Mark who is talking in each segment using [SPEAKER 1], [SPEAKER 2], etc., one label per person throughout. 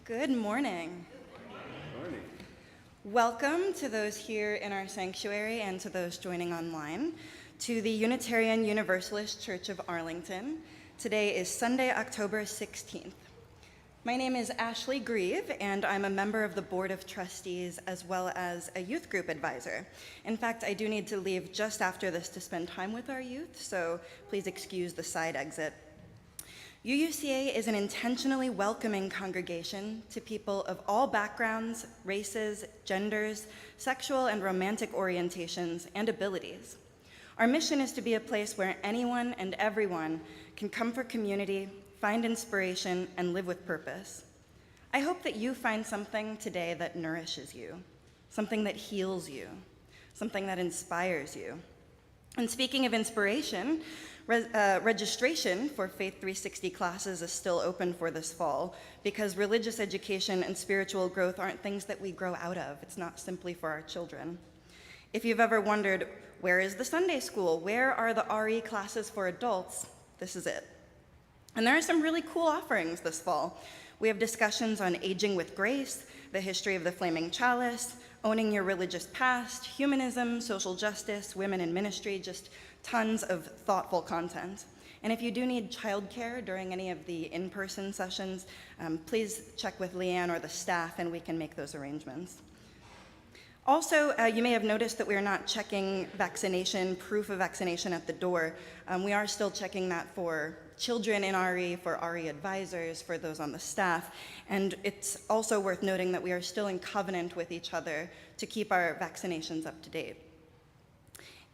[SPEAKER 1] Good morning.
[SPEAKER 2] Good morning.
[SPEAKER 1] Welcome to those here in our sanctuary and to those joining online to the Unitarian Universalist Church of Arlington. Today is Sunday, October 16th. My name is Ashley Grieve, and I'm a member of the Board of Trustees as well as a youth group advisor. In fact, I do need to leave just after this to spend time with our youth, so please excuse the side exit. UUCA is an intentionally welcoming congregation to people of all backgrounds, races, genders, sexual and romantic orientations, and abilities. Our mission is to be a place where anyone and everyone can come for community, find inspiration, and live with purpose. I hope that you find something today that nourishes you, something that heals you, something that inspires you. And speaking of inspiration, registration for Faith 360 classes is still open for this fall because religious education and spiritual growth aren't things that we grow out of. It's not simply for our children. If you've ever wondered, where is the Sunday school? Where are the RE classes for adults? This is it. And there are some really cool offerings this fall. We have discussions on aging with grace, the history of the flaming chalice, owning your religious past, humanism, social justice, women in ministry, just tons of thoughtful content. And if you do need childcare during any of the in-person sessions, please check with Leanne or the staff and we can make those arrangements. Also, you may have noticed that we are not checking proof of vaccination at the door. We are still checking that for children in RE, for RE advisors, for those on the staff. And it's also worth noting that we are still in covenant with each other to keep our vaccinations up to date.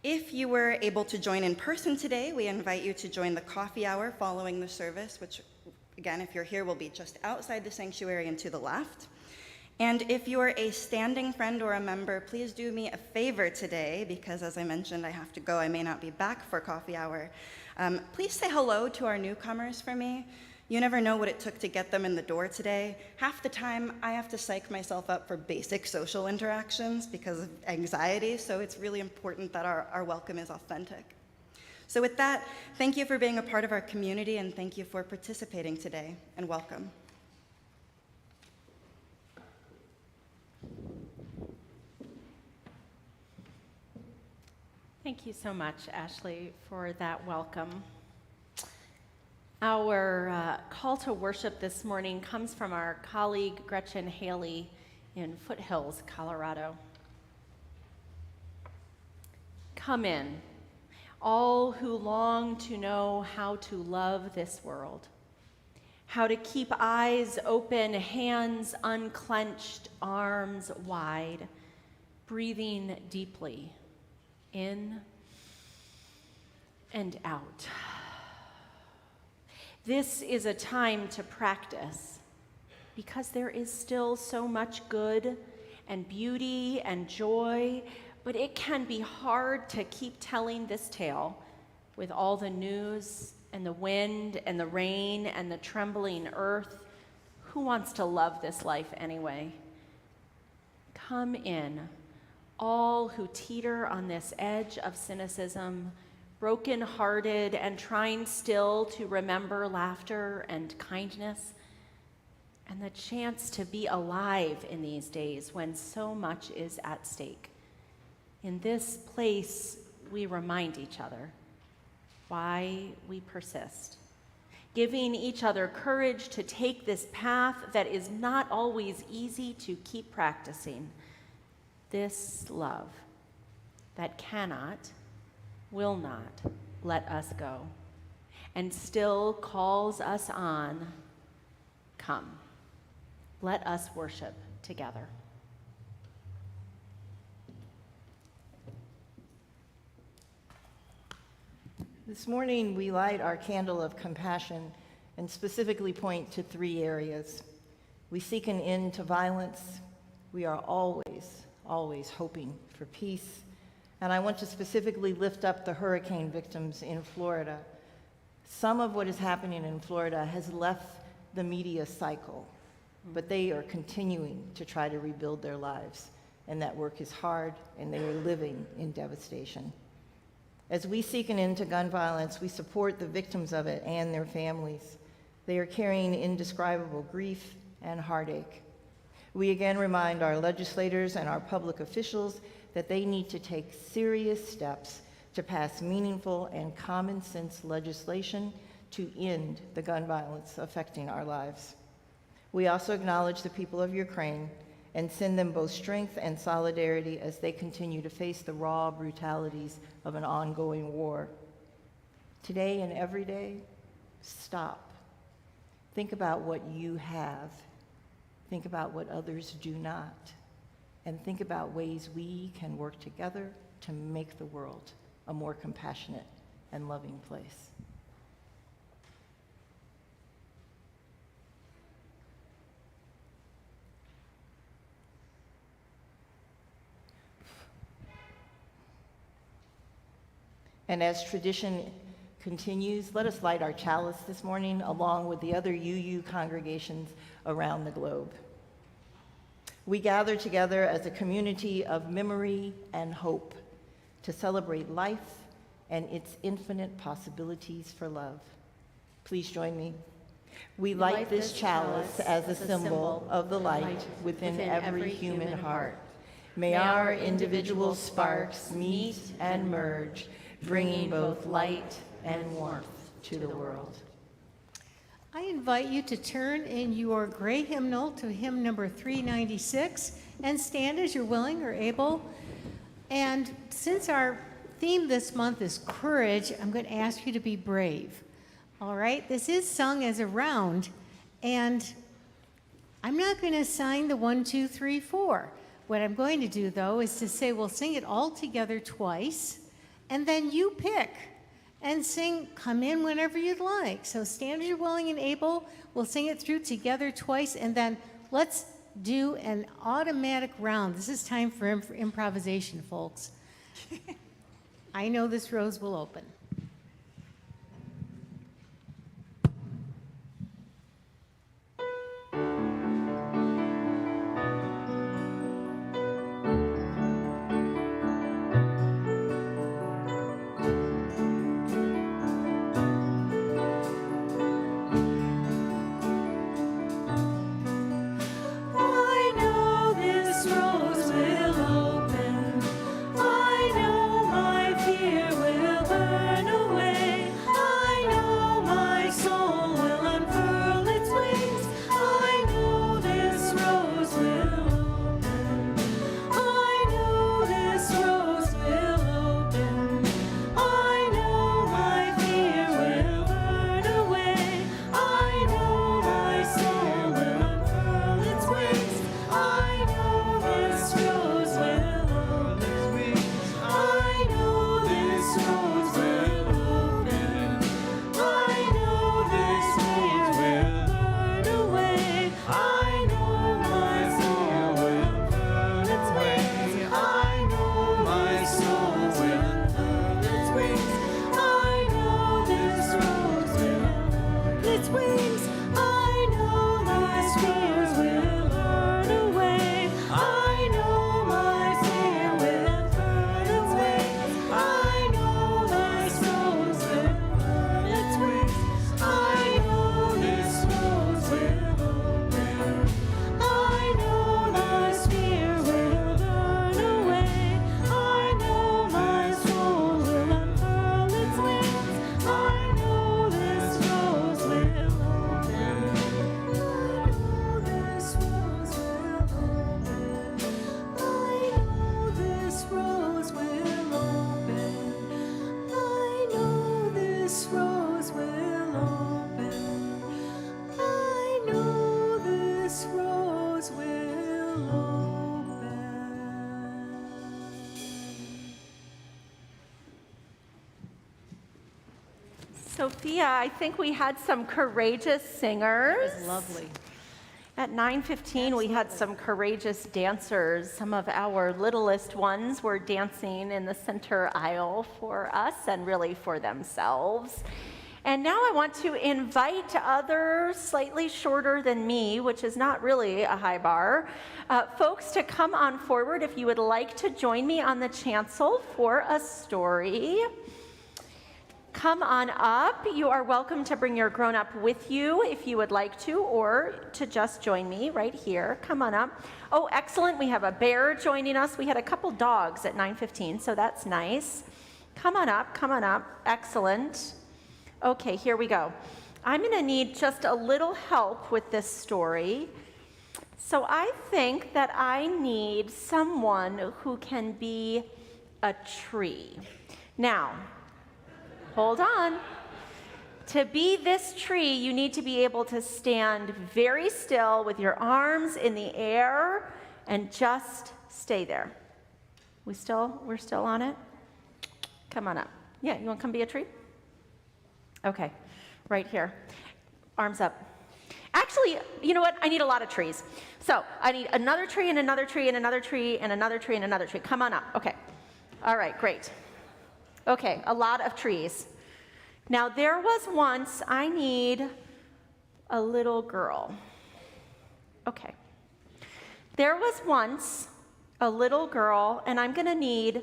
[SPEAKER 1] If you were able to join in person today, we invite you to join the coffee hour following the service, which, again, if you're here, will be just outside the sanctuary and to the left. And if you are a standing friend or a member, please do me a favor today, because as I mentioned, I have to go. I may not be back for coffee hour. Please say hello to our newcomers for me. You never know what it took to get them in the door today. Half the time, I have to psych myself up for basic social interactions because of anxiety, so it's really important that our welcome is authentic. So with that, thank you for being a part of our community, and thank you for participating today, and welcome.
[SPEAKER 3] Thank you so much, Ashley, for that welcome. Our call to worship this morning comes from our colleague Gretchen Haley in Foothills, Colorado. Come in, all who long to know how to love this world, how to keep eyes open, hands unclenched, arms wide, breathing deeply in and out. This is a time to practice because there is still so much good and beauty and joy, but it can be hard to keep telling this tale with all the news and the wind and the rain and the trembling earth. Who wants to love this life anyway? Come in, all who teeter on this edge of cynicism, broken-hearted and trying still to remember laughter and kindness, and the chance to be alive in these days when so much is at stake. In this place, we remind each other why we persist, giving each courage courage to take this path that is not always easy to keep practicing, this love that cannot, will not let us go, and still calls us on. Come, let us worship together.
[SPEAKER 4] This morning, we light our candle of compassion and specifically point to 3 areas. We seek an end to violence. We are always hoping for peace. And I want to specifically lift up the hurricane victims in Florida. Some of what is happening in Florida has left the media cycle, but they are continuing to try to rebuild their lives. And that work is hard, and they are living in devastation. As we seek an end to gun violence, we support the victims of it and their families. They are carrying indescribable grief and heartache. We again remind our legislators and our public officials that they need to take serious steps to pass meaningful and common sense legislation to end the gun violence affecting our lives. We also acknowledge the people of Ukraine and send them both strength and solidarity as they continue to face the raw brutalities of an ongoing war. Today and every day, stop. Think about what you have. Think about what others do not. And think about ways we can work together to make the world a more compassionate and loving place. And as tradition continues, let us light our chalice this morning along with the other UU congregations around the globe. We gather together as a community of memory and hope to celebrate life and its infinite possibilities for love. Please join me. We light this chalice as a symbol of the light within every human heart. May our individual sparks meet and merge, bringing both light and warmth to the world.
[SPEAKER 2] I invite you to turn in your gray hymnal to hymn number 396 and stand as you're willing or able. And since our theme this month is courage, I'm going to ask you to be brave. All right? This is sung as a round, and I'm not going to assign the 1, 2, 3, 4. What I'm going to do, though, is to say we'll sing it all together twice, and then you pick and sing, come in whenever you'd like. So stand as you're willing and able. We'll sing it through together twice, and then let's do an automatic round. This is time for improvisation, folks. I know this rose will open.
[SPEAKER 3] Sophia, I think we had some courageous singers.
[SPEAKER 2] It was lovely.
[SPEAKER 3] At 9:15, we had some courageous dancers. Some of our littlest ones were dancing in the center aisle for us and really for themselves. And now I want to invite others slightly shorter than me, which is not really a high bar, folks to come on forward if you would like to join me on the chancel for a story. Come on up. You are welcome to bring your grown-up with you if you would like to, or to just join me right here. Come on up. Oh, excellent. We have a bear joining us. We had a couple dogs at 9:15, so that's nice. Come on up. Come on up. Excellent. Okay, here we go. I'm going to need just a little help with this story. So I think that I need someone who can be a tree. Now, hold on. To be this tree, you need to be able to stand very still with your arms in the air and just stay there. We're still on it? Come on up. Yeah, you want to come be a tree? Okay, right here. Arms up. Actually, you know what? I need a lot of trees. So I need another tree and another tree and another tree and another tree and another tree. Come on up. Okay. All right, great. Okay, a lot of trees. Now there was once, I need a little girl. Okay. There was once a little girl, and I'm going to need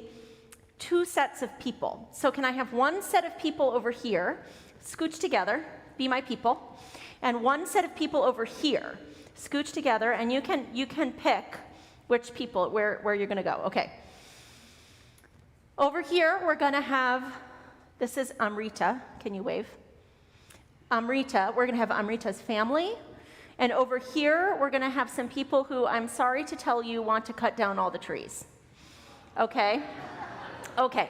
[SPEAKER 3] 2 sets of people. So can I have one set of people over here, scooch together, be my people, and one set of people over here, scooch together, and you can pick which people, where you're going to go. Okay. Over here, we're going to have, this is Amrita. Can you wave? Amrita, we're going to have Amrita's family. And over here, we're going to have some people who, I'm sorry to tell you, want to cut down all the trees. Okay? Okay.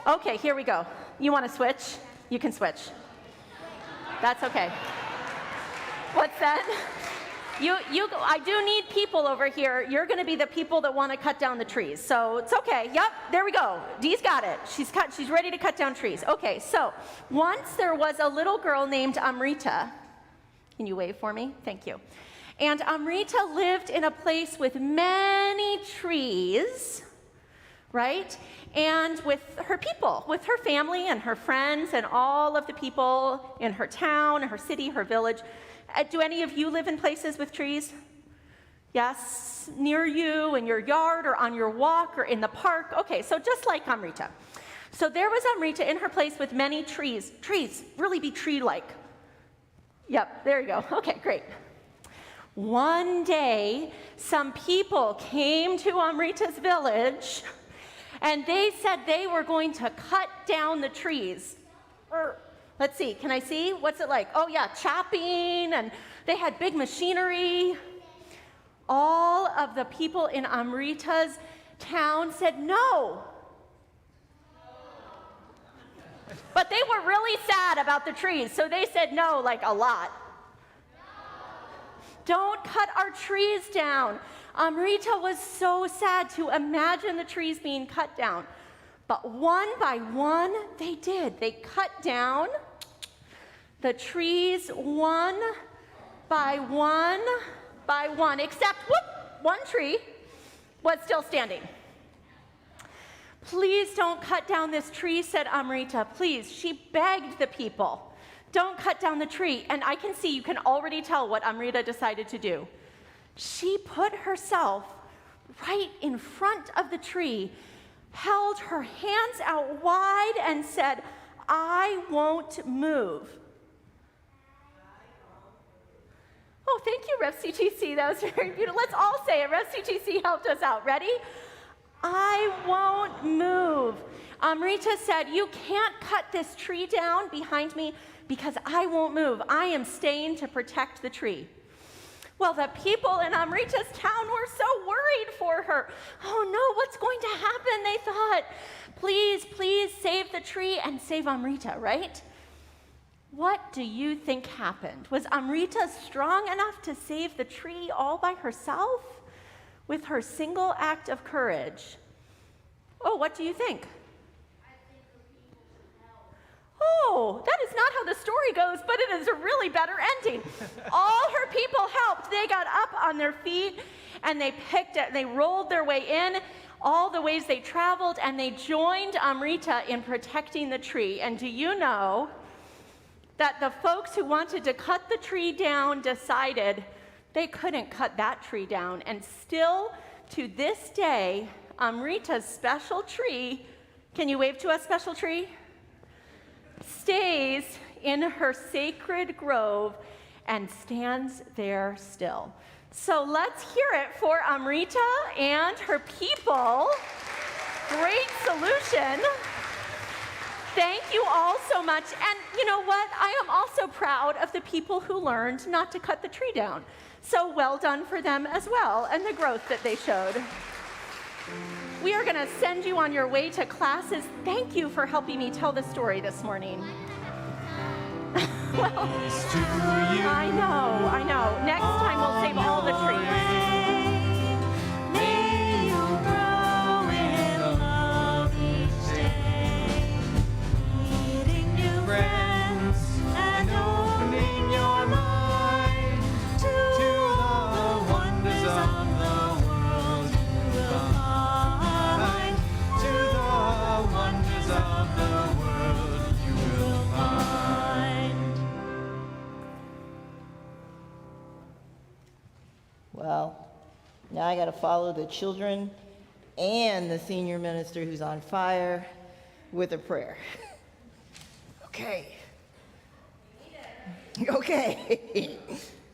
[SPEAKER 3] Okay, here we go. You want to switch? You can switch. That's okay. What's that? I do need people over here. You're going to be the people that want to cut down the trees. So it's okay. Yep, there we go. Dee's got it. She's ready to cut down trees. Okay, so once there was a little girl named Amrita. Can you wave for me? Thank you. And Amrita lived in a place with many trees, right? And with her people, with her family and her friends and all of the people in her town, her city, her village. Do any of you live in places with trees? Yes, near you, in your yard, or on your walk, or in the park. Okay, so just like Amrita. So there was Amrita in her place with many trees. Trees, really be tree-like. Yep, there you go. Okay, great. One day, some people came to Amrita's village, and they said they were going to cut down the trees. Let's see, can I see? What's it like? Oh yeah, chopping, and they had big machinery. All of the people in Amrita's town said no. But they were really sad about the trees, so they said no, like a lot. Don't cut our trees down. Amrita was so sad to imagine the trees being cut down. But one by one, they did. They cut down the trees one by one by one, except, one tree was still standing. Please don't cut down this tree, said Amrita. Please, she begged the people. Don't cut down the tree. And I can see, you can already tell what Amrita decided to do. She put herself right in front of the tree, held her hands out wide, and said, I won't move. Oh, thank you, Ref CTC. That was very beautiful. Let's all say it. Ref CTC helped us out. Ready? I won't move. Amrita said, you can't cut this tree down behind me because I won't move. I am staying to protect the tree. Well, the people in Amrita's town were so worried for her. Oh no, what's going to happen? They thought, please, please save the tree and save Amrita, right? What do you think happened? Was Amrita strong enough to save the tree all by herself with her single act of courage? Oh, what do you think? Oh, that is not how the story goes, but it is a really better ending. All her people helped. They got up on their feet and they they rolled their way in all the ways they traveled, and they joined Amrita in protecting the tree. And do you know that the folks who wanted to cut the tree down decided they couldn't cut that tree down, and still to this day, Amrita's special tree, can you wave to us, special tree? stays in her sacred grove and stands there still. So let's hear it for Amrita and her people. Great solution. Thank you all so much. And you know what? I am also proud of the people who learned not to cut the tree down. So well done for them as well, and the growth that they showed. We are going to send you on your way to classes. Thank you for helping me tell the story this morning. Well, I know. Next time we'll save all the trees.
[SPEAKER 4] Well, now I got to follow the children and the senior minister who's on fire with a prayer. Okay.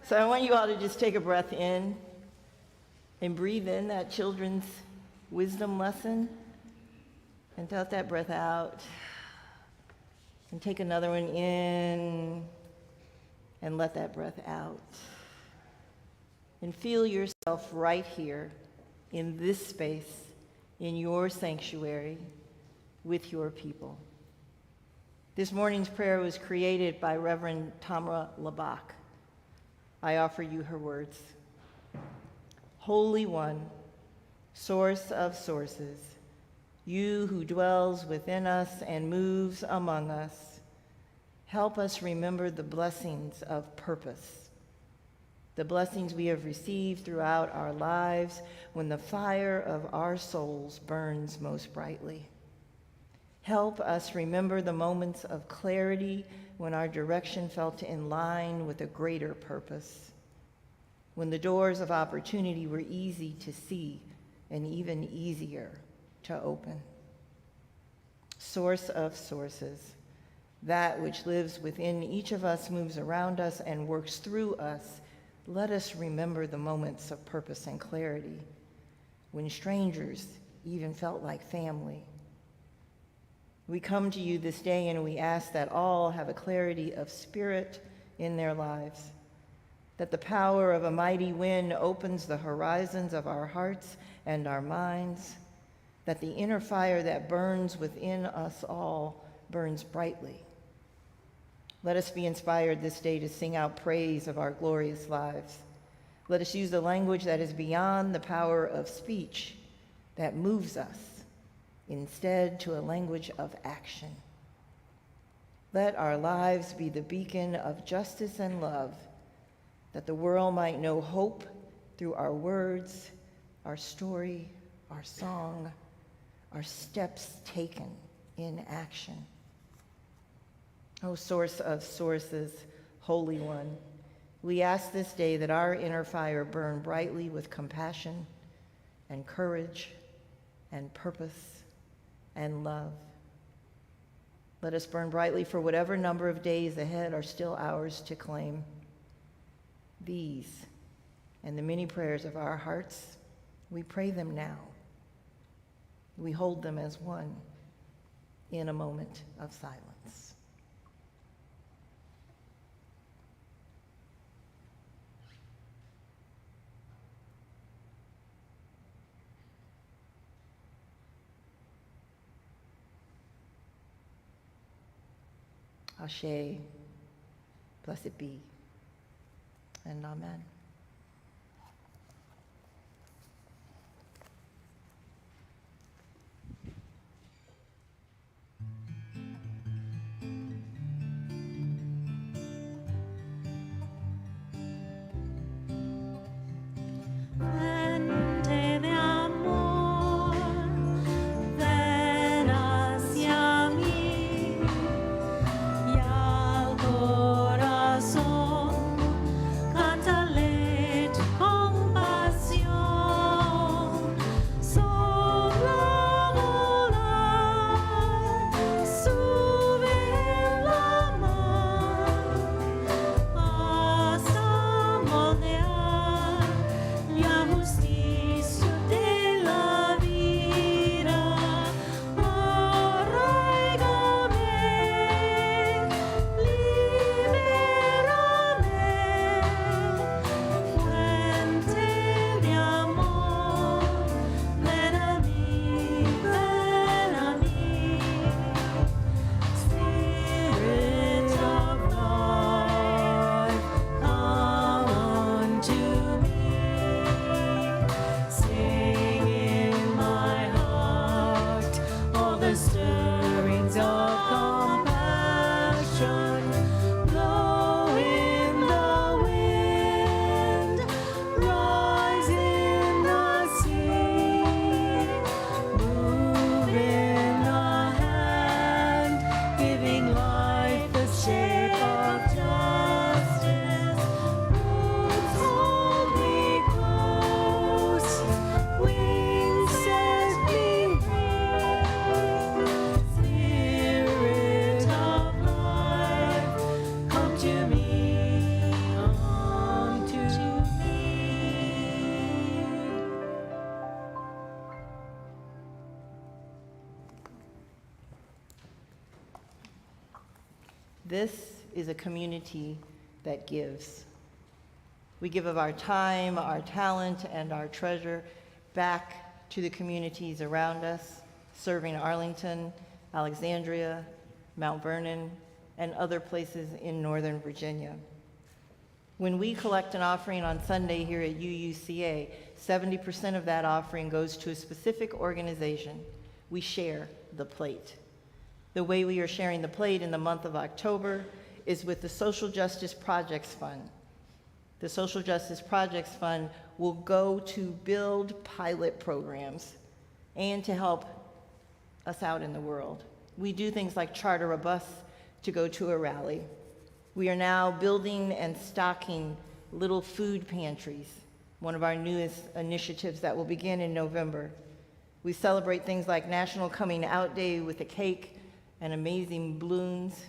[SPEAKER 4] So I want you all to just take a breath in and breathe in that children's wisdom lesson and let that breath out. And take another one in and let that breath out. And feel yourself right here in this space, in your sanctuary, with your people. This morning's prayer was created by Reverend Tamra Labak. I offer you her words. Holy One, source of sources, you who dwells within us and moves among us, help us remember the blessings of purpose, the blessings we have received throughout our lives when the fire of our souls burns most brightly. Help us remember the moments of clarity when our direction felt in line with a greater purpose, when the doors of opportunity were easy to see and even easier to open. Source of sources, that which lives within each of us, moves around us, and works through us. Let us remember the moments of purpose and clarity, when strangers even felt like family. We come to you this day and we ask that all have a clarity of spirit in their lives, that the power of a mighty wind opens the horizons of our hearts and our minds, that the inner fire that burns within us all burns brightly. Let us be inspired this day to sing out praise of our glorious lives. Let us use the language that is beyond the power of speech, that moves us, instead to a language of action. Let our lives be the beacon of justice and love, that the world might know hope through our words, our story, our song, our steps taken in action. O source of sources, Holy One, we ask this day that our inner fire burn brightly with compassion and courage and purpose and love. Let us burn brightly for whatever number of days ahead are still ours to claim. These and the many prayers of our hearts, we pray them now. We hold them as one in a moment of silence. Ashe, blessed be, and amen.
[SPEAKER 5] Corazón, cántale
[SPEAKER 4] This is a community that gives. We give of our time, our talent, and our treasure back to the communities around us, serving Arlington, Alexandria, Mount Vernon, and other places in Northern Virginia. When we collect an offering on Sunday here at UUCA, 70% of that offering goes to a specific organization. We share the plate. The way we are sharing the plate in the month of October is with the Social Justice Projects Fund. The Social Justice Projects Fund will go to build pilot programs and to help us out in the world. We do things like charter a bus to go to a rally. We are now building and stocking little food pantries, one of our newest initiatives that will begin in November. We celebrate things like National Coming Out Day with a cake and amazing balloons.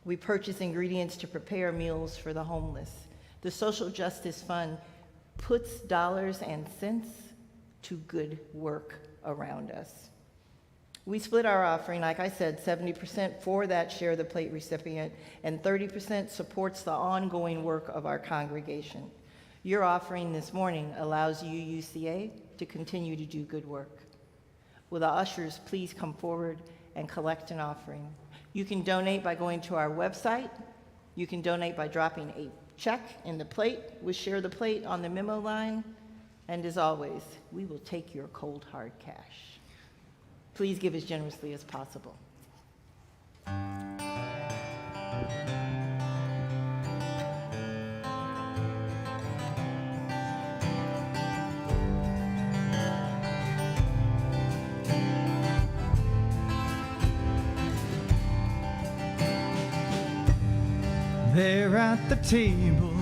[SPEAKER 4] We purchase ingredients to prepare meals for the homeless. The Social Justice Fund puts dollars and cents to good work around us. We split our offering, like I said, 70% for that Share the Plate recipient, and 30% supports the ongoing work of our congregation. Your offering this morning allows UUCA to continue to do good work. Will the ushers please come forward and collect an offering? You can donate by going to our website. You can donate by dropping a check in the plate with Share the Plate on the memo line. And as always, we will take your cold, hard cash. Please give as generously as possible.
[SPEAKER 5] There at the table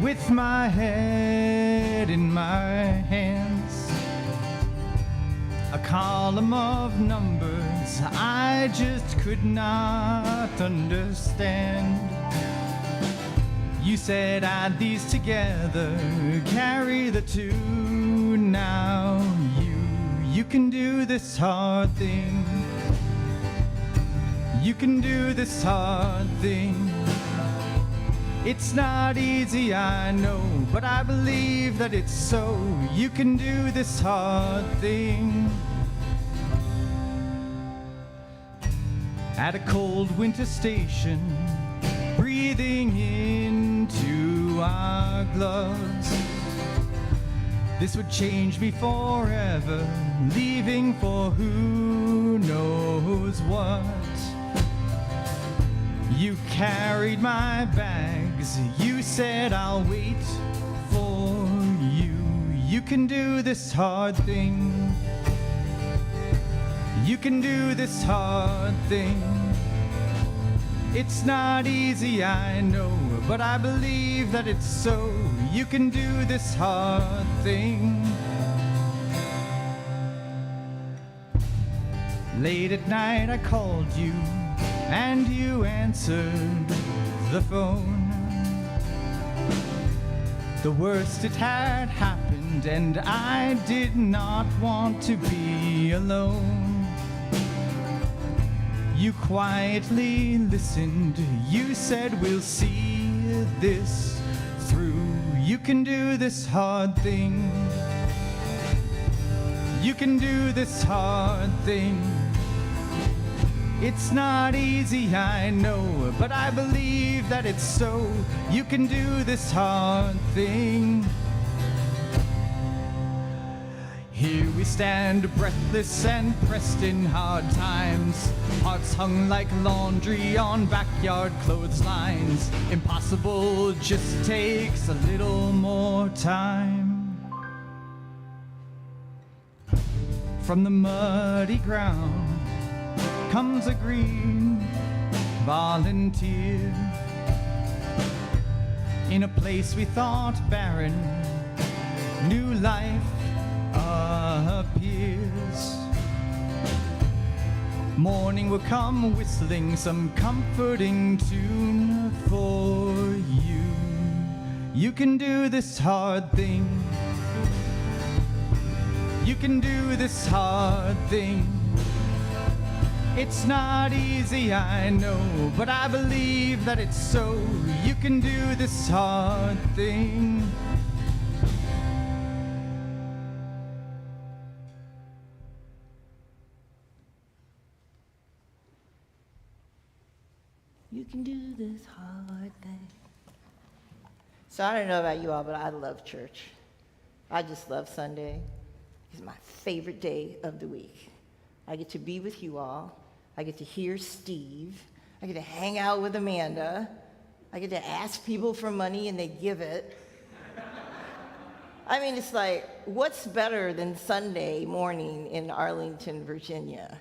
[SPEAKER 5] with my head in my hands, a column of numbers I just could not understand. You said add these together, carry the two. Now you can do this hard thing. You can do this hard thing. It's not easy, I know, but I believe that it's so. You can do this hard thing. At a cold winter station, breathing into our gloves. This would change me forever, leaving for who knows what. You carried my bags, you said I'll wait for you. You can do this hard thing. You can do this hard thing. It's not easy, I know, but I believe that it's so. You can do this hard thing. Late at night I called you, and you answered the phone. The worst, it had happened, and I did not want to be alone. You quietly listened, you said we'll see this through. You can do this hard thing. You can do this hard thing. It's not easy, I know, but I believe that it's so. You can do this hard thing. Here we stand, breathless and pressed in hard times, hearts hung like laundry on backyard clotheslines. Impossible just takes a little more time. From the muddy ground comes a green volunteer. In a place we thought barren, new life appears. Morning will come whistling some comforting tune for you. You can do this hard thing. You can do this hard thing. It's not easy, I know, but I believe that it's so. You can do this hard thing.
[SPEAKER 4] You can do this hard thing. So I don't know about you all, but I love church. I just love Sunday. It's my favorite day of the week. I get to be with you all. I get to hear Steve. I get to hang out with Amanda. I get to ask people for money and they give it. I mean, it's like, what's better than Sunday morning in Arlington, Virginia?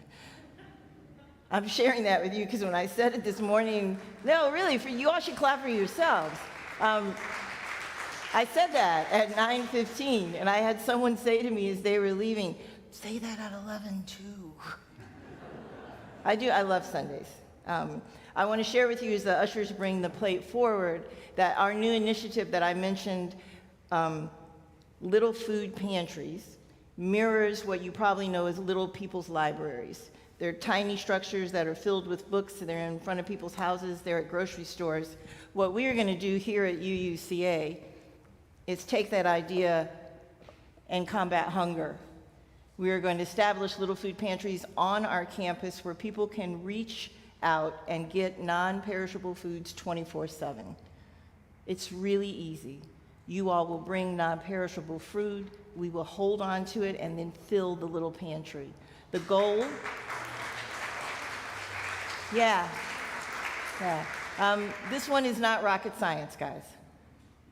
[SPEAKER 4] I'm sharing that with you because when I said it this morning, no, really, for you all should clap for yourselves. I said that at 9:15, and I had someone say to me as they were leaving, say that at 11 too. I do, I love Sundays. I want to share with you as the ushers bring the plate forward that our new initiative that I mentioned, Little Food Pantries, mirrors what you probably know as Little People's Libraries. They're tiny structures that are filled with books. They're in front of people's houses. They're at grocery stores. What we are going to do here at UUCA is take that idea and combat hunger. We are going to establish little food pantries on our campus where people can reach out and get non-perishable foods 24/7. It's really easy. You all will bring non-perishable food. We will hold on to it and then fill the little pantry. The goal... Yeah. This one is not rocket science, guys.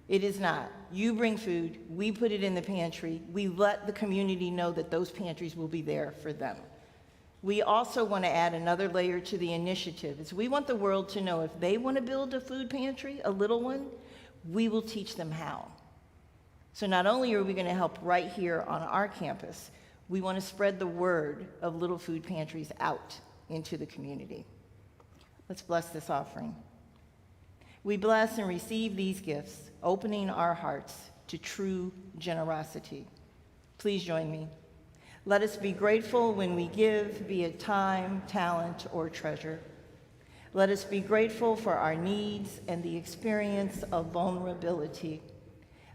[SPEAKER 4] It is not. You bring food, we put it in the pantry, we let the community know that those pantries will be there for them. We also want to add another layer to the initiative. Is we want the world to know if they want to build a food pantry, a little one, we will teach them how. So not only are we going to help right here on our campus, we want to spread the word of little food pantries out into the community. Let's bless this offering. We bless and receive these gifts, opening our hearts to true generosity. Please join me. Let us be grateful when we give, be it time, talent, or treasure. Let us be grateful for our needs and the experience of vulnerability.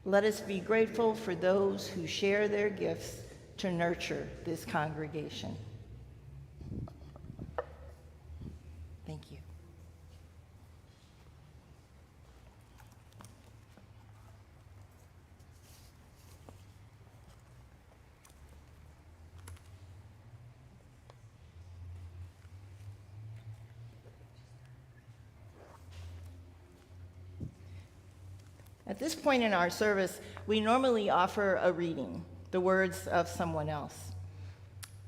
[SPEAKER 4] Let us be grateful for those who share their gifts to nurture this congregation. Thank you. At this point in our service, we normally offer a reading, the words of someone else.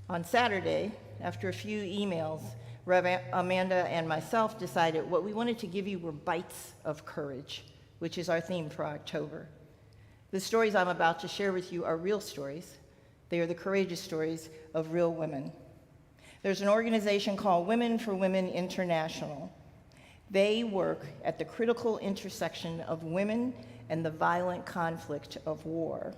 [SPEAKER 4] On Saturday, after a few emails, Rev. Amanda and myself decided what we wanted to give you were bites of courage, which is our theme for October. The stories I'm about to share with you are real stories. They are the courageous stories of real women. There's an organization called Women for Women International. They work at the critical intersection of women and the violent conflict of war.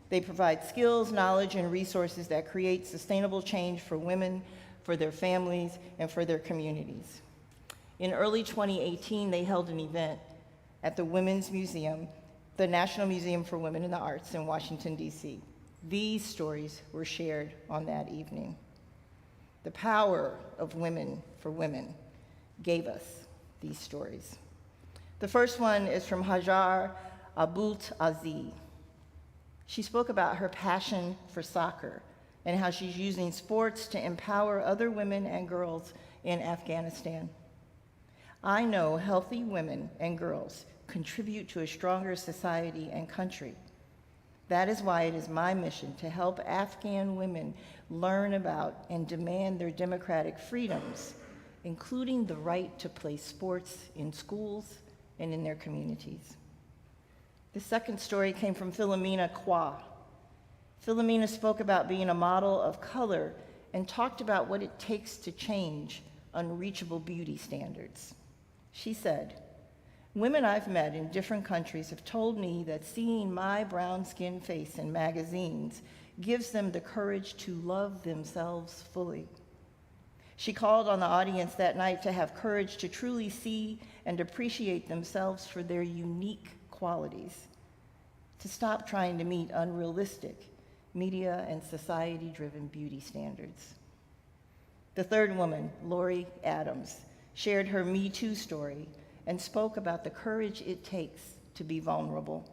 [SPEAKER 4] They provide skills, knowledge, and resources that create sustainable change for women, for their families, and for their communities. In early 2018, they held an event at the Women's Museum, the National Museum for Women in the Arts in Washington, D.C. These stories were shared on that evening. The power of Women for Women gave us these stories. The first one is from Hajar Abult Aziz. She spoke about her passion for soccer and how she's using sports to empower other women and girls in Afghanistan. I know healthy women and girls contribute to a stronger society and country. That is why it is my mission to help Afghan women learn about and demand their democratic freedoms, including the right to play sports in schools and in their communities. The second story came from Philomena Kwa. Philomena spoke about being a model of color and talked about what it takes to change unreachable beauty standards. She said, "Women I've met in different countries have told me that seeing my brown-skinned face in magazines gives them the courage to love themselves fully. She called on the audience that night to have courage to truly see and appreciate themselves for their unique qualities, to stop trying to meet unrealistic media and society-driven beauty standards. The third woman, Lori Adams, shared her Me Too story and spoke about the courage it takes to be vulnerable,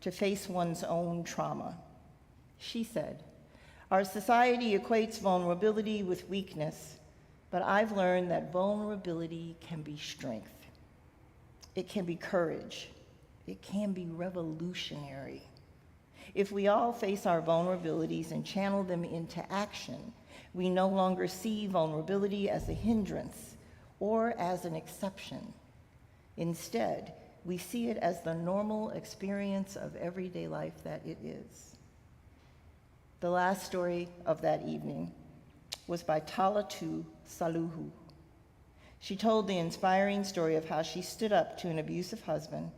[SPEAKER 4] to face one's own trauma. She said, "Our society equates vulnerability with weakness, but I've learned that vulnerability can be strength. It can be courage. It can be revolutionary. If we all face our vulnerabilities and channel them into action, we no longer see vulnerability as a hindrance or as an exception. Instead, we see it as the normal experience of everyday life that it is." The last story of that evening was by Talatu Saluhu. She told the inspiring story of how she stood up to an abusive husband,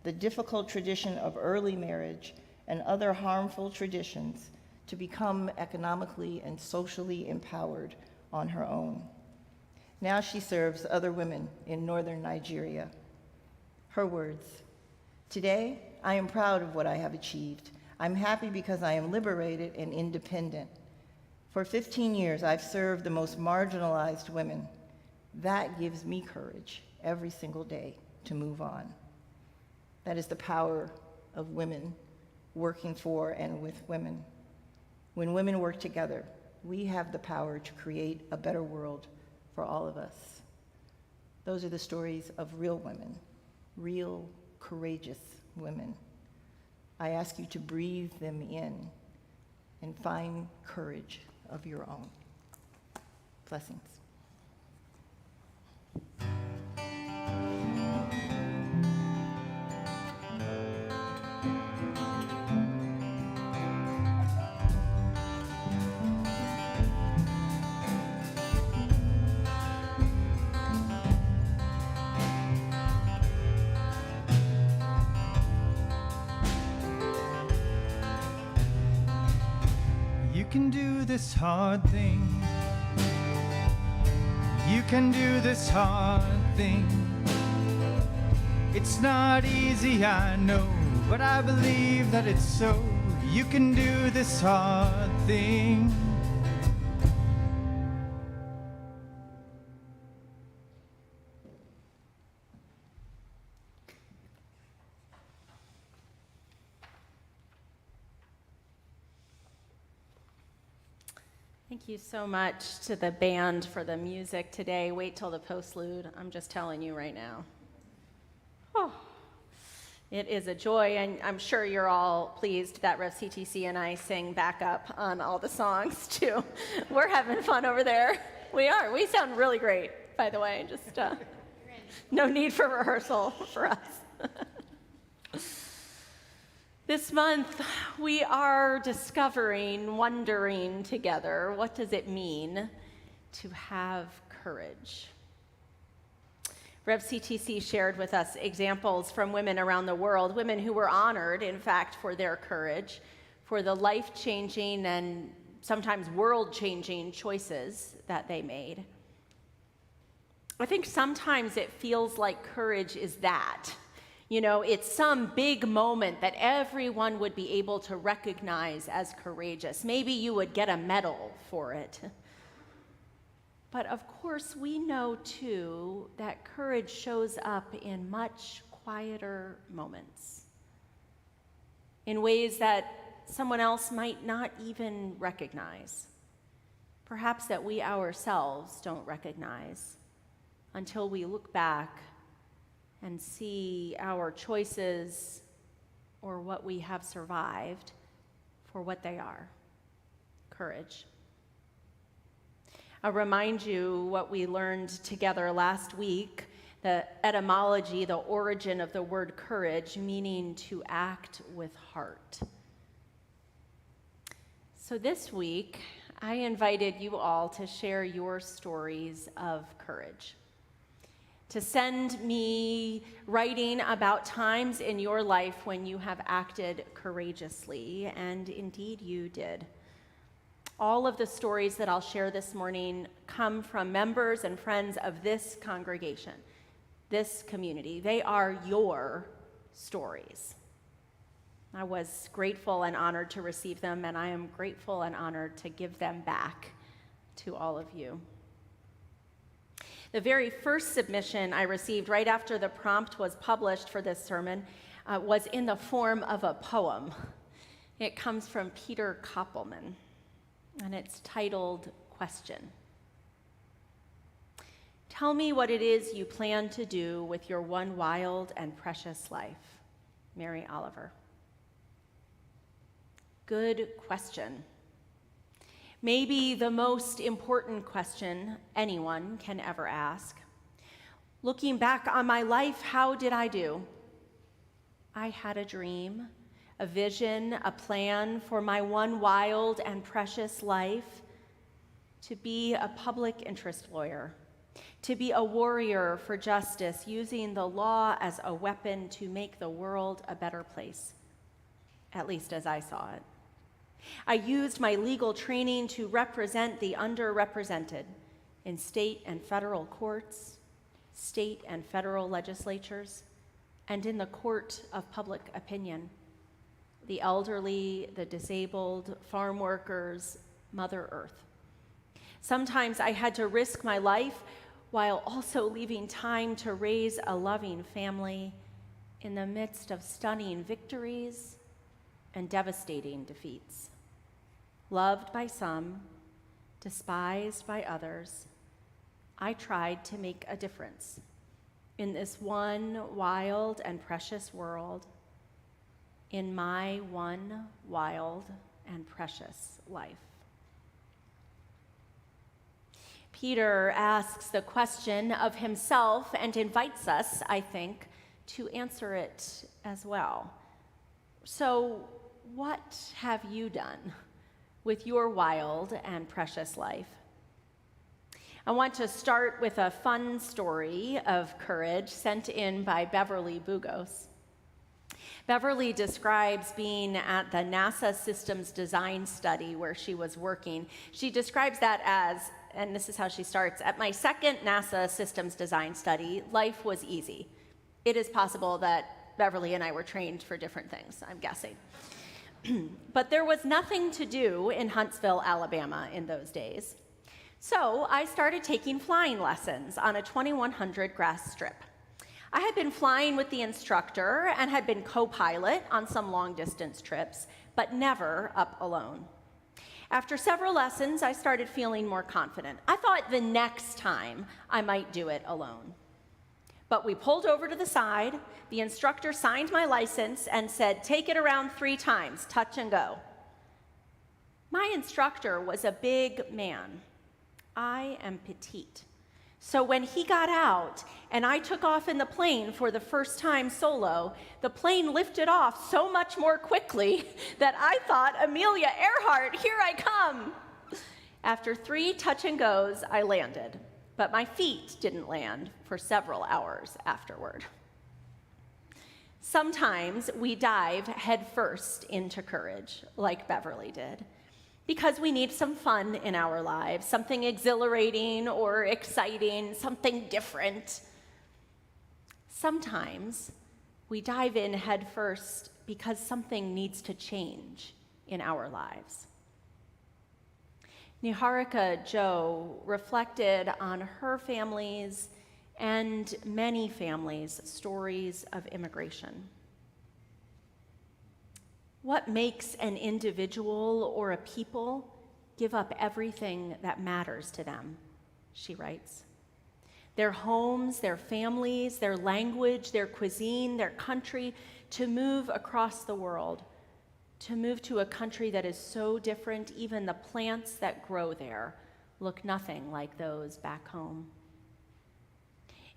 [SPEAKER 4] the difficult tradition of early marriage, and other harmful traditions to become economically and socially empowered on her own. Now she serves other women in northern Nigeria. Her words, "Today, I am proud of what I have achieved. I'm happy because I am liberated and independent. For 15 years, I've served the most marginalized women. That gives me courage every single day to move on." That is the power of women working for and with women. When women work together, we have the power to create a better world for all of us. Those are the stories of real women, real, courageous women. I ask you to breathe them in and find courage of your own. Blessings.
[SPEAKER 5] You can do this hard thing. You can do this hard thing. It's not easy, I know, but I believe that it's so. You can do this hard thing.
[SPEAKER 3] Thank you so much to the band for the music today. Wait till the postlude. I'm just telling you right now. Oh, it is a joy, and I'm sure you're all pleased that Rev CTC and I sing backup on all the songs, too. We're having fun over there. We are. We sound really great, by the way. Just no need for rehearsal for us. This month, we are discovering, wondering together, what does it mean to have courage? Rev CTC shared with us examples from women around the world, women who were honored, in fact, for their courage, for the life-changing and sometimes world-changing choices that they made. I think sometimes it feels like courage is that. You know, it's some big moment that everyone would be able to recognize as courageous. Maybe you would get a medal for it. But of course, we know too that courage shows up in much quieter moments, in ways that someone else might not even recognize, perhaps that we ourselves don't recognize until we look back and see our choices or what we have survived for what they are, courage. I'll remind you what we learned together last week, the etymology, the origin of the word courage, meaning to act with heart. So this week, I invited you all to share your stories of courage, to send me writing about times in your life when you have acted courageously, and indeed you did. All of the stories that I'll share this morning come from members and friends of this congregation, this community. They are your stories. I was grateful and honored to receive them, and I am grateful and honored to give them back to all of you. The very first submission I received right after the prompt was published for this sermon was in the form of a poem. It comes from Peter Koppelman, and it's titled Question. Tell me what it is you plan to do with your one wild and precious life. Mary Oliver. Good question. Maybe the most important question anyone can ever ask. Looking back on my life, how did I do? I had a dream, a vision, a plan for my one wild and precious life: to be a public interest lawyer, to be a warrior for justice, using the law as a weapon to make the world a better place, at least as I saw it. I used my legal training to represent the underrepresented in state and federal courts, state and federal legislatures, and in the court of public opinion. The elderly, the disabled, farm workers, Mother Earth. Sometimes I had to risk my life while also leaving time to raise a loving family in the midst of stunning victories and devastating defeats. Loved by some, despised by others, I tried to make a difference in this one wild and precious world, in my one wild and precious life. Peter asks the question of himself and invites us, I think, to answer it as well. So, what have you done with your wild and precious life? I want to start with a fun story of courage sent in by Beverly Bugos. Beverly describes being at the NASA Systems Design Study where she was working. She describes that as, and this is how she starts, at my second NASA Systems Design Study, life was easy. It is possible that Beverly and I were trained for different things, I'm guessing. But there was nothing to do in Huntsville, Alabama in those days. So I started taking flying lessons on a 2100 grass strip. I had been flying with the instructor and had been co-pilot on some long distance trips, but never up alone. After several lessons, I started feeling more confident. I thought the next time I might do it alone. But we pulled over to the side, the instructor signed my license and said, take it around 3 times, touch and go. My instructor was a big man. I am petite. So when he got out and I took off in the plane for the first time solo, the plane lifted off so much more quickly that I thought, Amelia Earhart, here I come. After 3 touch and goes, I landed, but my feet didn't land for several hours afterward. Sometimes we dive headfirst into courage, like Beverly did, because we need some fun in our lives, something exhilarating or exciting, something different. Sometimes we dive in headfirst because something needs to change in our lives. Niharika Joe reflected on her family's and many families' stories of immigration. What makes an individual or a people give up everything that matters to them, she writes. Their homes, their families, their language, their cuisine, their country, to move across the world, to move to a country that is so different, even the plants that grow there look nothing like those back home.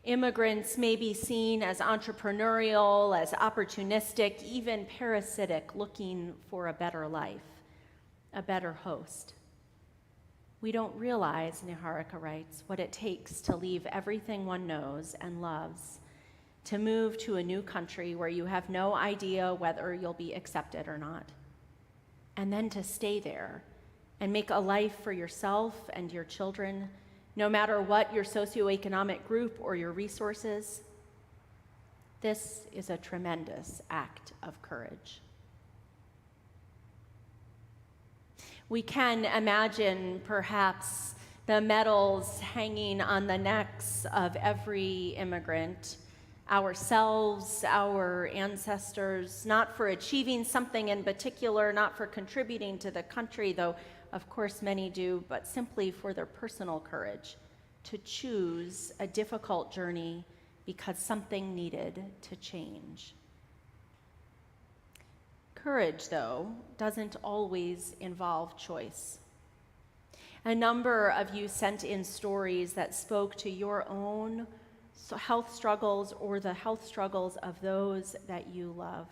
[SPEAKER 3] Immigrants may be seen as entrepreneurial, as opportunistic, even parasitic, looking for a better life, a better host. We don't realize, Niharika writes, what it takes to leave everything one knows and loves, to move to a new country where you have no idea whether you'll be accepted or not, and then to stay there and make a life for yourself and your children, no matter what your socioeconomic group or your resources. This is a tremendous act of courage. We can imagine perhaps the medals hanging on the necks of every immigrant, ourselves, our ancestors, not for achieving something in particular, not for contributing to the country, though of course many do, but simply for their personal courage to choose a difficult journey because something needed to change. Courage, though, doesn't always involve choice. A number of you sent in stories that spoke to your own health struggles or the health struggles of those that you love.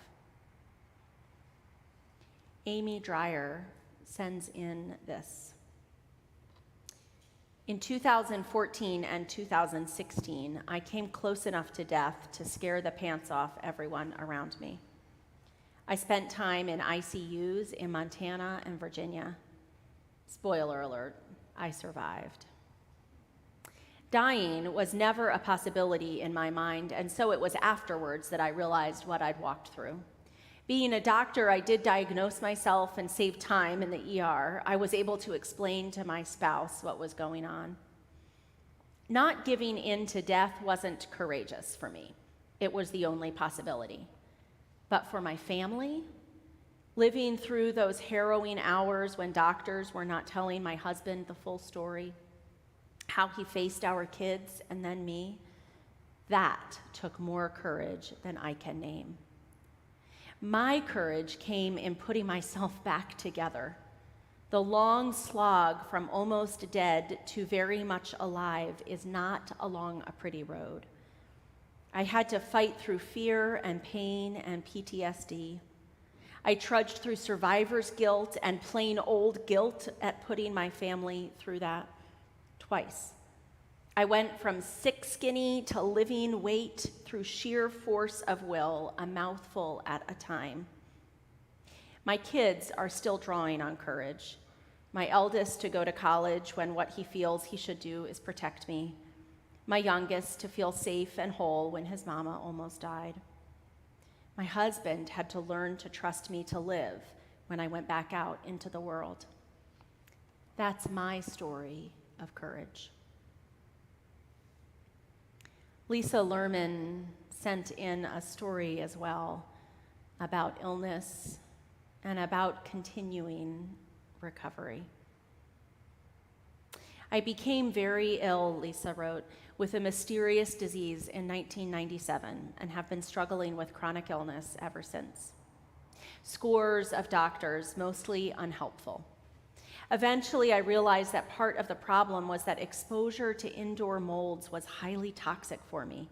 [SPEAKER 3] Amy Dreyer sends in this. In 2014 and 2016, I came close enough to death to scare the pants off everyone around me. I spent time in ICUs in Montana and Virginia. Spoiler alert, I survived. Dying was never a possibility in my mind, and so it was afterwards that I realized what I'd walked through. Being a doctor, I did diagnose myself and save time in the ER. I was able to explain to my spouse what was going on. Not giving in to death wasn't courageous for me. It was the only possibility. But for my family, living through those harrowing hours when doctors were not telling my husband the full story, how he faced our kids and then me, that took more courage than I can name. My courage came in putting myself back together. The long slog from almost dead to very much alive is not along a pretty road. I had to fight through fear and pain and PTSD. I trudged through survivor's guilt and plain old guilt at putting my family through that twice. I went from sick skinny to living weight through sheer force of will, a mouthful at a time. My kids are still drawing on courage. My eldest to go to college when what he feels he should do is protect me. My youngest to feel safe and whole when his mama almost died. My husband had to learn to trust me to live when I went back out into the world. That's my story of courage. Lisa Lerman sent in a story as well about illness and about continuing recovery. I became very ill, Lisa wrote, with a mysterious disease in 1997 and have been struggling with chronic illness ever since. Scores of doctors, mostly unhelpful. Eventually, I realized that part of the problem was that exposure to indoor molds was highly toxic for me.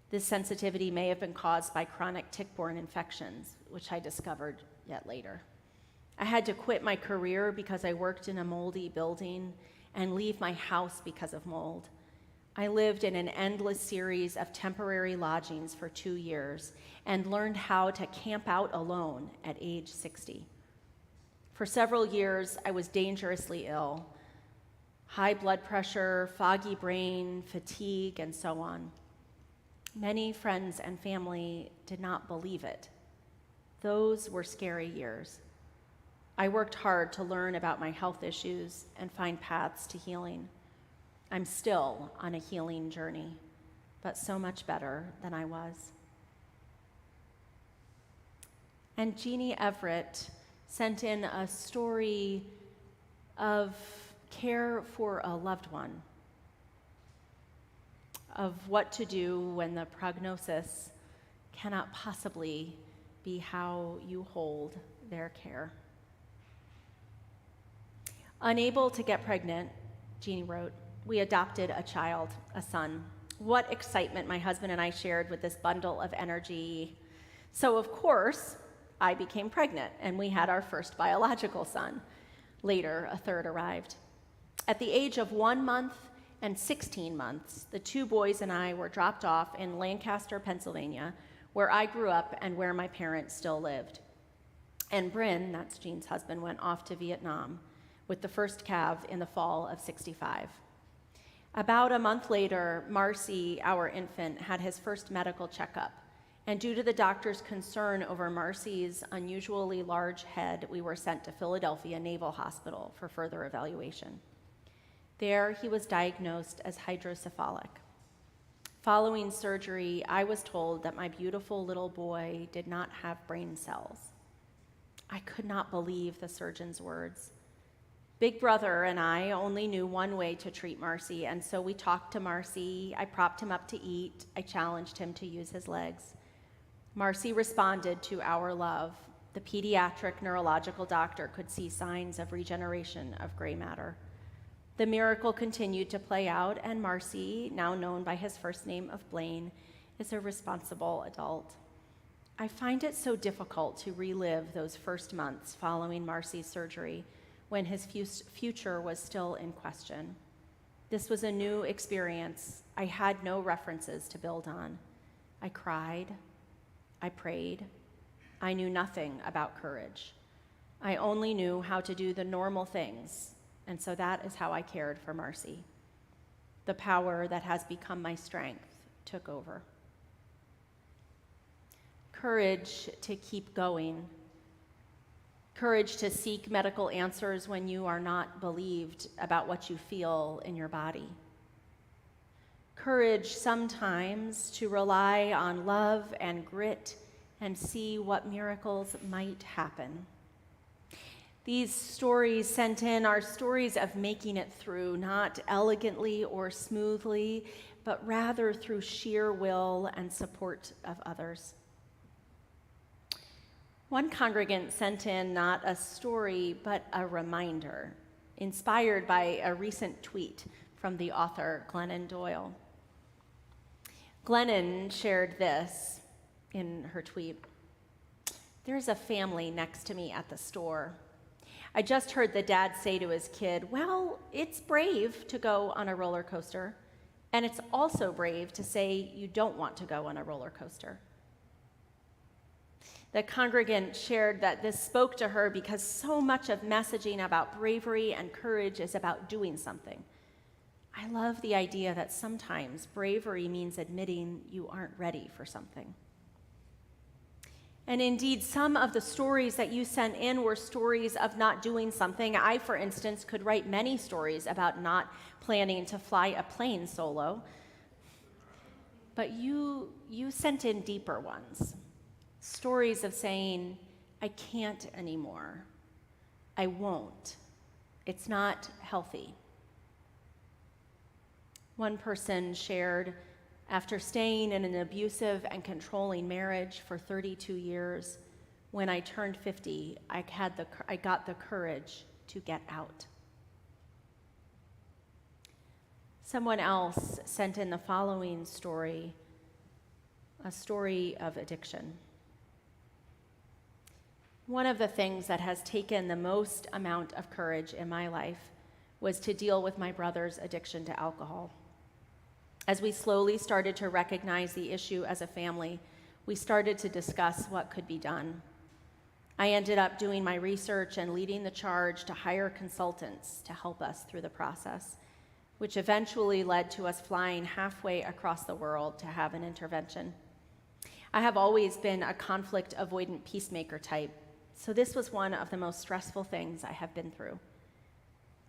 [SPEAKER 3] This sensitivity may have been caused by chronic tick-borne infections, which I discovered yet later. I had to quit my career because I worked in a moldy building and leave my house because of mold. I lived in an endless series of temporary lodgings for 2 years and learned how to camp out alone at age 60. For several years, I was dangerously ill. High blood pressure, foggy brain, fatigue, and so on. Many friends and family did not believe it. Those were scary years. I worked hard to learn about my health issues and find paths to healing. I'm still on a healing journey, but so much better than I was. And Jeannie Everett sent in a story of care for a loved one, of what to do when the prognosis cannot possibly be how you hold their care. Unable to get pregnant, Jeannie wrote, we adopted a child, a son. What excitement my husband and I shared with this bundle of energy. So of course, I became pregnant and we had our first biological son. Later, a third arrived. At the age of 1 month and 16 months, the 2 boys and I were dropped off in Lancaster, Pennsylvania, where I grew up and where my parents still lived. And Bryn, that's Jean's husband, went off to Vietnam with the first calf in the fall of '65. About a month later, Marcy, our infant, had his first medical checkup. And due to the doctor's concern over Marcy's unusually large head, we were sent to Philadelphia Naval Hospital for further evaluation. There, he was diagnosed as hydrocephalic. Following surgery, I was told that my beautiful little boy did not have brain cells. I could not believe the surgeon's words. Big Brother and I only knew one way to treat Marcy, and so we talked to Marcy. I propped him up to eat. I challenged him to use his legs. Marcy responded to our love. The pediatric neurological doctor could see signs of regeneration of gray matter. The miracle continued to play out, and Marcy, now known by his first name of Blaine, is a responsible adult. I find it so difficult to relive those first months following Marcy's surgery when his future was still in question. This was a new experience. I had no references to build on. I cried. I prayed. I knew nothing about courage. I only knew how to do the normal things, and so that is how I cared for Marcy. The power that has become my strength took over. Courage to keep going. Courage to seek medical answers when you are not believed about what you feel in your body. Courage sometimes to rely on love and grit and see what miracles might happen. These stories sent in are stories of making it through, not elegantly or smoothly, but rather through sheer will and support of others. One congregant sent in not a story, but a reminder, inspired by a recent tweet from the author Glennon Doyle. Glennon shared this in her tweet. "There's a family next to me at the store. I just heard the dad say to his kid, 'Well, it's brave to go on a roller coaster, and it's also brave to say you don't want to go on a roller coaster.'" The congregant shared that this spoke to her because so much of messaging about bravery and courage is about doing something. I love the idea that sometimes bravery means admitting you aren't ready for something. And indeed, some of the stories that you sent in were stories of not doing something. I, for instance, could write many stories about not planning to fly a plane solo. But you sent in deeper ones. Stories of saying, "I can't anymore. I won't. It's not healthy." One person shared, "After staying in an abusive and controlling marriage for 32 years, when I turned 50, I got the courage to get out." Someone else sent in the following story, a story of addiction. One of the things that has taken the most amount of courage in my life was to deal with my brother's addiction to alcohol. As we slowly started to recognize the issue as a family, we started to discuss what could be done. I ended up doing my research and leading the charge to hire consultants to help us through the process, which eventually led to us flying halfway across the world to have an intervention. I have always been a conflict avoidant peacemaker type, so this was one of the most stressful things I have been through.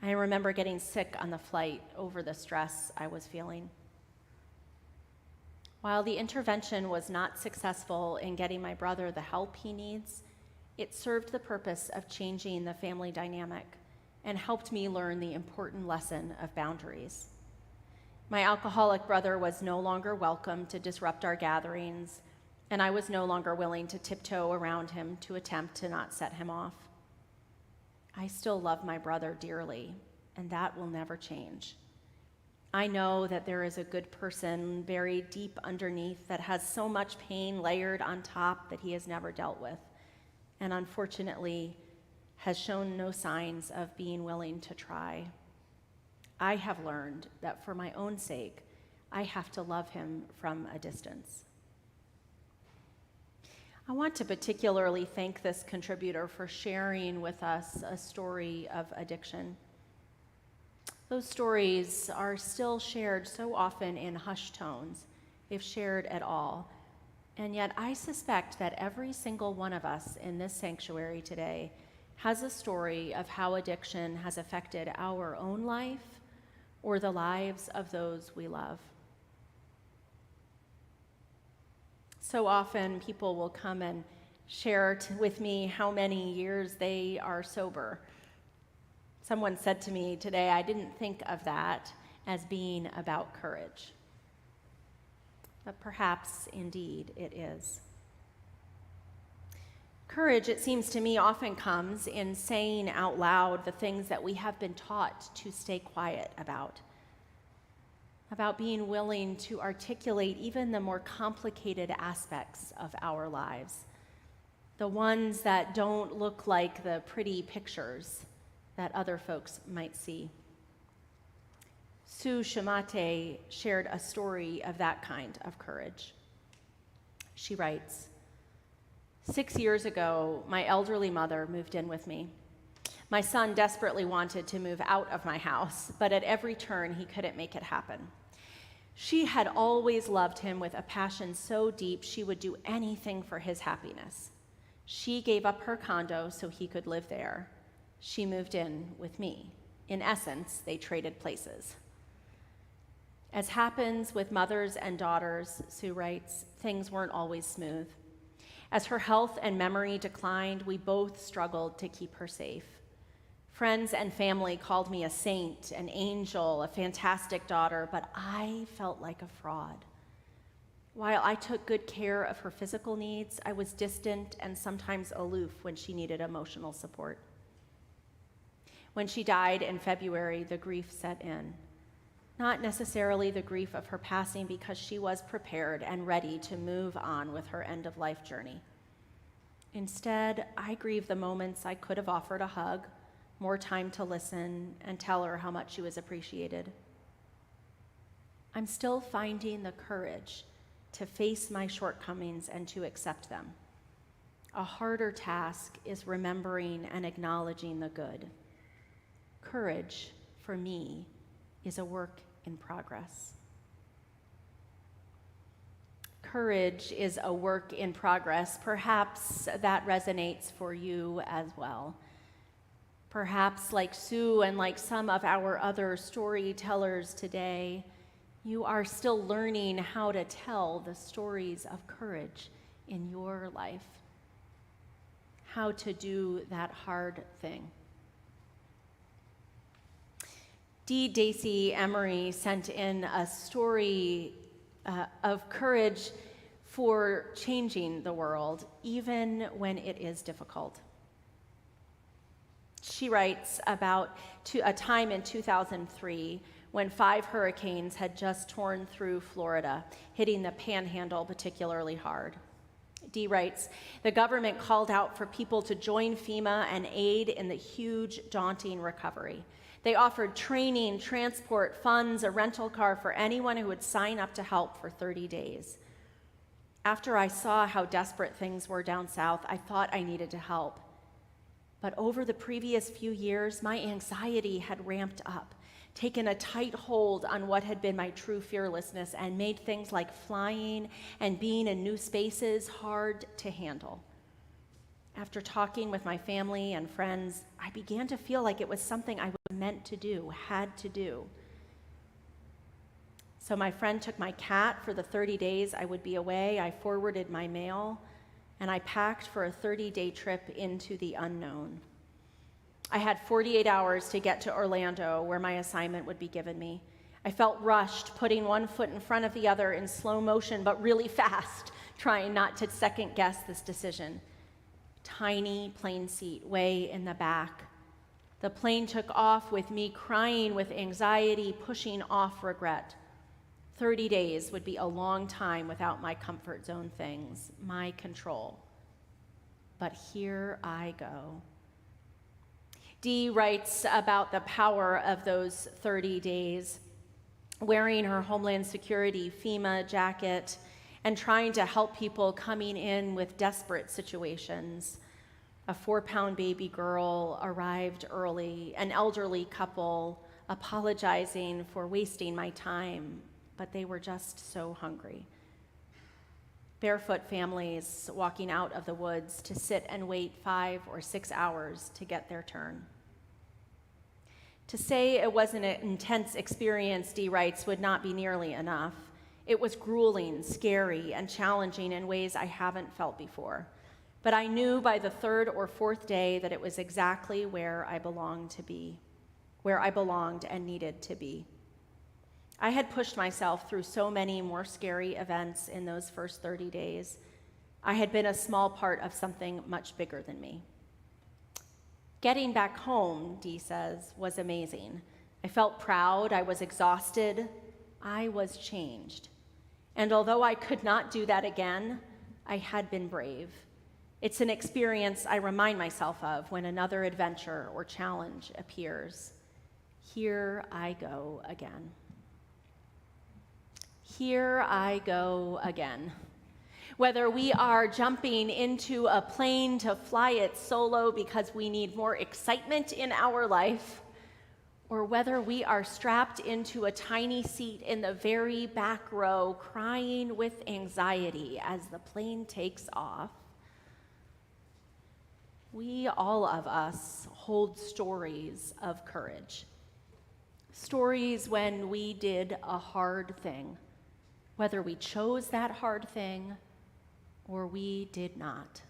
[SPEAKER 3] I remember getting sick on the flight over the stress I was feeling. While the intervention was not successful in getting my brother the help he needs, it served the purpose of changing the family dynamic and helped me learn the important lesson of boundaries. My alcoholic brother was no longer welcome to disrupt our gatherings, and I was no longer willing to tiptoe around him to attempt to not set him off. I still love my brother dearly, and that will never change. I know that there is a good person buried deep underneath that has so much pain layered on top that he has never dealt with, and unfortunately has shown no signs of being willing to try. I have learned that for my own sake, I have to love him from a distance. I want to particularly thank this contributor for sharing with us a story of addiction. Those stories are still shared so often in hushed tones, if shared at all. And yet I suspect that every single one of us in this sanctuary today has a story of how addiction has affected our own life or the lives of those we love. So often people will come and share with me how many years they are sober. Someone said to me today, I didn't think of that as being about courage. But perhaps indeed it is. Courage, it seems to me, often comes in saying out loud the things that we have been taught to stay quiet about being willing to articulate even the more complicated aspects of our lives, the ones that don't look like the pretty pictures that other folks might see. Sue Shimate shared a story of that kind of courage. She writes, 6 years ago, my elderly mother moved in with me. My son desperately wanted to move out of my house, but at every turn he couldn't make it happen. She had always loved him with a passion so deep she would do anything for his happiness. She gave up her condo so he could live there. She moved in with me. In essence, they traded places. As happens with mothers and daughters, Sue writes, things weren't always smooth. As her health and memory declined, we both struggled to keep her safe. Friends and family called me a saint, an angel, a fantastic daughter, but I felt like a fraud. While I took good care of her physical needs, I was distant and sometimes aloof when she needed emotional support. When she died in February, the grief set in. Not necessarily the grief of her passing, because she was prepared and ready to move on with her end-of-life journey. Instead, I grieved the moments I could have offered a hug, more time to listen, and tell her how much she was appreciated. I'm still finding the courage to face my shortcomings and to accept them. A harder task is remembering and acknowledging the good. Courage, for me, is a work in progress. Courage is a work in progress. Perhaps that resonates for you as well. Perhaps, like Sue and like some of our other storytellers today, you are still learning how to tell the stories of courage in your life. How to do that hard thing. D. Daisy Emery sent in a story of courage for changing the world, even when it is difficult. She writes about a time in 2003 when 5 hurricanes had just torn through Florida, hitting the Panhandle particularly hard. Dee writes, the government called out for people to join FEMA and aid in the huge, daunting recovery. They offered training, transport, funds, a rental car for anyone who would sign up to help for 30 days. After I saw how desperate things were down south, I thought I needed to help. But over the previous few years, my anxiety had ramped up, taken a tight hold on what had been my true fearlessness, and made things like flying and being in new spaces hard to handle. After talking with my family and friends, I began to feel like it was something I was meant to do, had to do. So my friend took my cat for the 30 days I would be away. I forwarded my mail, and I packed for a 30-day trip into the unknown. I had 48 hours to get to Orlando, where my assignment would be given me. I felt rushed, putting one foot in front of the other in slow motion, but really fast, trying not to second-guess this decision. Tiny plane seat way in the back. The plane took off with me crying with anxiety, pushing off regret. 30 days would be a long time without my comfort zone things, my control. But here I go. Dee writes about the power of those 30 days, wearing her Homeland Security FEMA jacket and trying to help people coming in with desperate situations. A 4-pound baby girl arrived early, an elderly couple apologizing for wasting my time, but they were just so hungry. Barefoot families walking out of the woods to sit and wait 5 or 6 hours to get their turn. To say it wasn't an intense experience, Dee writes, would not be nearly enough. It was grueling, scary, and challenging in ways I haven't felt before. But I knew by the 3rd or 4th day that it was exactly where I belonged and needed to be. I had pushed myself through so many more scary events in those first 30 days. I had been a small part of something much bigger than me. Getting back home, Dee says, was amazing. I felt proud, I was exhausted, I was changed. And although I could not do that again, I had been brave. It's an experience I remind myself of when another adventure or challenge appears. Here I go again. Here I go again. Whether we are jumping into a plane to fly it solo because we need more excitement in our life, or whether we are strapped into a tiny seat in the very back row crying with anxiety as the plane takes off, we, all of us, hold stories of courage. Stories when we did a hard thing, whether we chose that hard thing or we did not.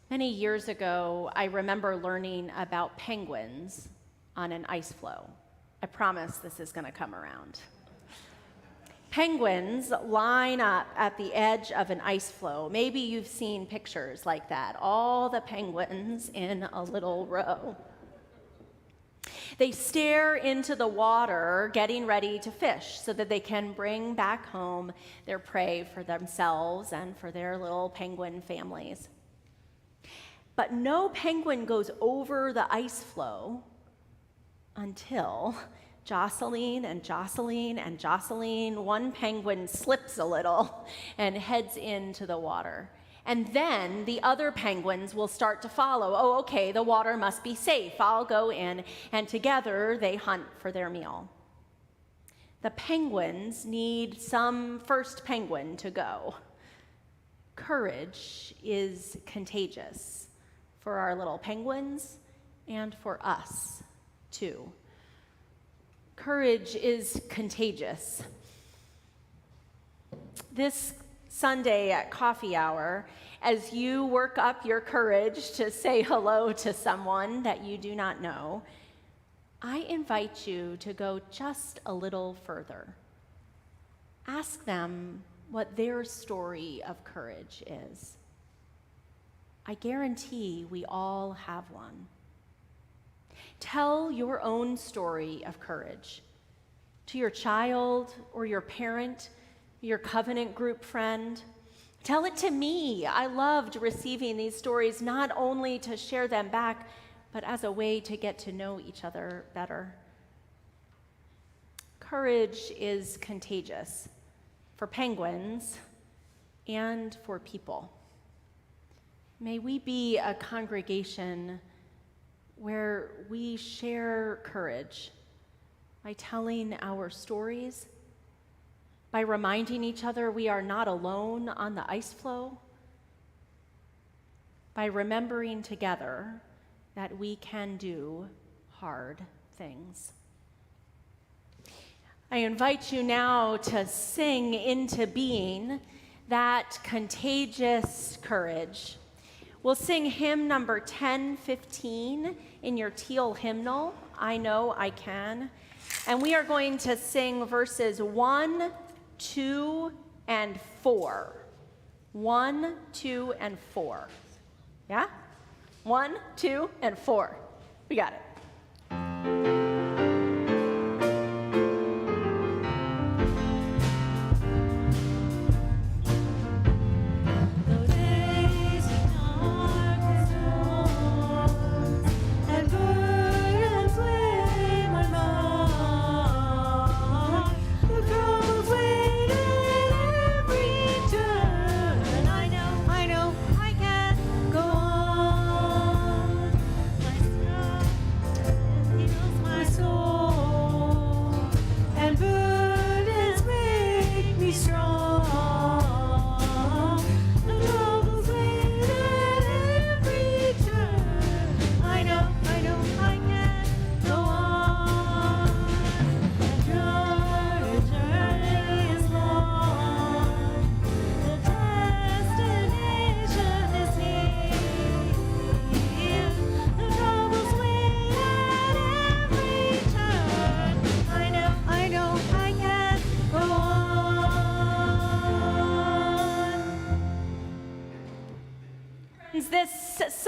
[SPEAKER 3] Many years ago, I remember learning about penguins on an ice floe. I promise this is going to come around. Penguins line up at the edge of an ice floe. Maybe you've seen pictures like that, all the penguins in a little row. They stare into the water, getting ready to fish so that they can bring back home their prey for themselves and for their little penguin families. But no penguin goes over the ice floe until jostling and jostling and jostling, one penguin slips a little and heads into the water. And then the other penguins will start to follow. Oh, okay, the water must be safe. I'll go in. And together they hunt for their meal. The penguins need some first penguin to go. Courage is contagious for our little penguins and for us, too. Courage is contagious. This Sunday at coffee hour, as you work up your courage to say hello to someone that you do not know, I invite you to go just a little further. Ask them what their story of courage is. I guarantee we all have one. Tell your own story of courage to your child or your parent, your covenant group friend. Tell it to me. I loved receiving these stories, not only to share them back, but as a way to get to know each other better. Courage is contagious for penguins and for people. May we be a congregation where we share courage by telling our stories, by reminding each other we are not alone on the ice floe, by remembering together that we can do hard things. I invite you now to sing into being that contagious courage. We'll sing hymn number 1015 in your teal hymnal, I Know I Can. And we are going to sing verses 1, 2, and 4. 1, 2, and 4. Yeah? 1, 2, and 4. We got it.
[SPEAKER 6] The crowd was waiting.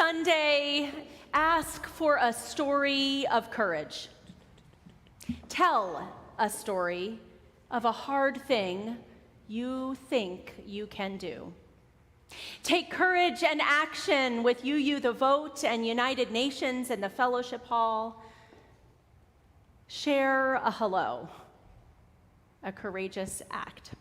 [SPEAKER 3] Sunday, ask for a story of courage. Tell a story of a hard thing you think you can do. Take courage and action with UU the Vote and United Nations and the Fellowship Hall. Share a hello, a courageous act.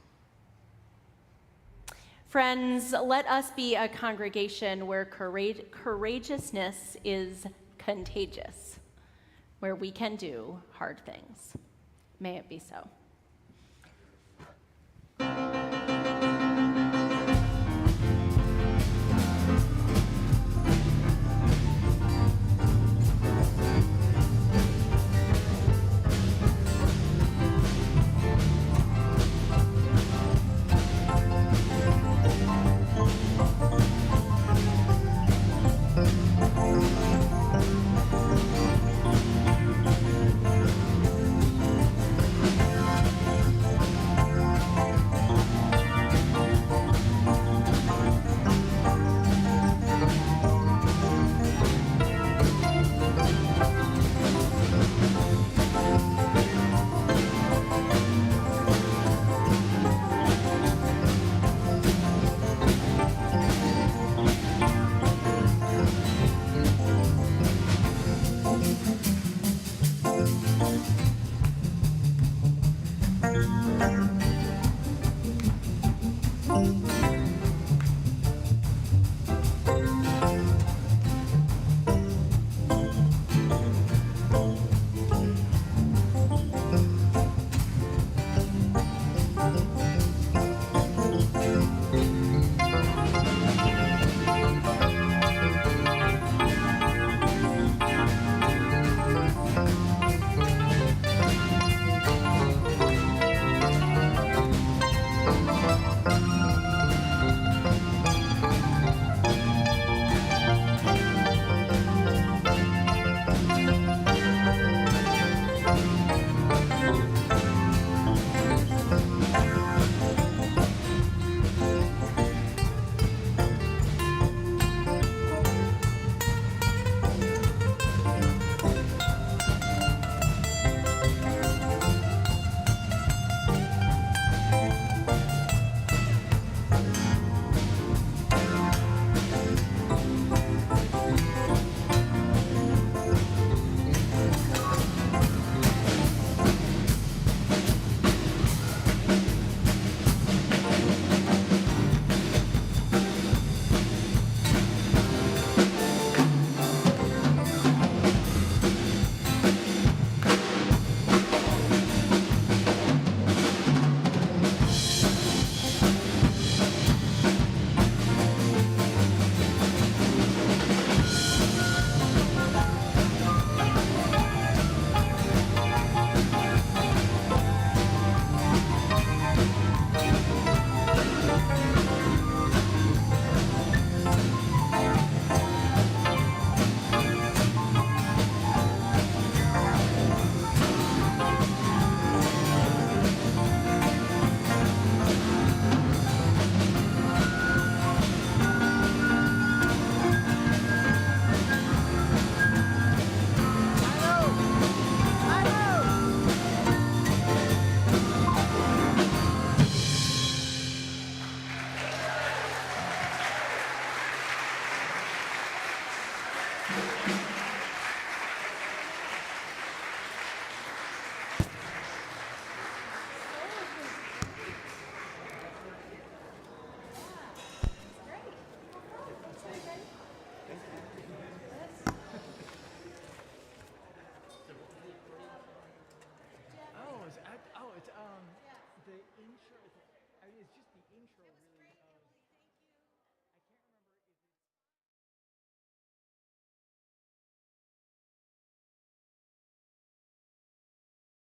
[SPEAKER 3] Friends, let us be a congregation where courageousness is contagious, where we can do hard things. May it be so.